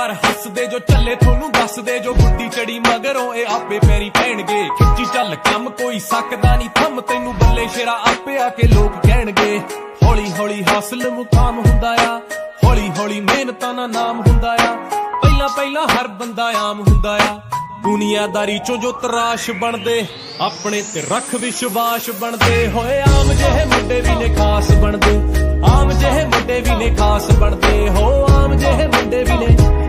ਯਾਰ ਹੱਸਦੇ ਜੋ ਚੱਲੇ ਤੁਹਾਨੂੰ ਦੱਸਦੇ ਜੋ ਗੁੱਡੀ ਚੜੀ ਮਗਰੋਂ ਇਹ ਆਪੇ ਪੈਰੀ ਪੈਣਗੇ ਖਿੱਚੀ ਚੱਲ ਕੰਮ ਕੋਈ ਸਕਦਾ ਨਹੀਂ ਥੰਮ ਤੈਨੂੰ ਬੱਲੇ ਸ਼ੇਰਾ ਆਪੇ ਆ ਕੇ ਲੋਕ ਕਹਿਣਗੇ ਹੌਲੀ ਹੌਲੀ ਹਾਸਲ ਮੁਕਾਮ ਹੁੰਦਾ ਆ ਹੌਲੀ ਹੌਲੀ ਮਿਹਨਤਾਂ ਦਾ ਨਾਮ ਹੁੰਦਾ ਆ ਪਹਿਲਾਂ ਪਹਿਲਾਂ ਹਰ ਬੰਦਾ ਆਮ ਹੁੰਦਾ ਆ ਦੁਨੀਆਦਾਰੀ ਚੋਂ ਜੋ ਤਰਾਸ਼ ਬਣਦੇ ਆਪਣੇ ਤੇ ਰੱਖ ਵਿਸ਼ਵਾਸ ਬਣਦੇ ਹੋਏ ਆਮ ਜਿਹੇ ਮੁੰਡੇ ਵੀ ਨੇ ਖਾਸ ਬਣਦੇ ਆਮ ਜਿਹੇ ਮੁੰਡੇ ਵੀ ਨੇ ਖਾਸ ਬਣਦੇ ਹੋ ਆਮ ਜਿਹੇ ਮੁੰਡੇ ਵੀ ਨੇ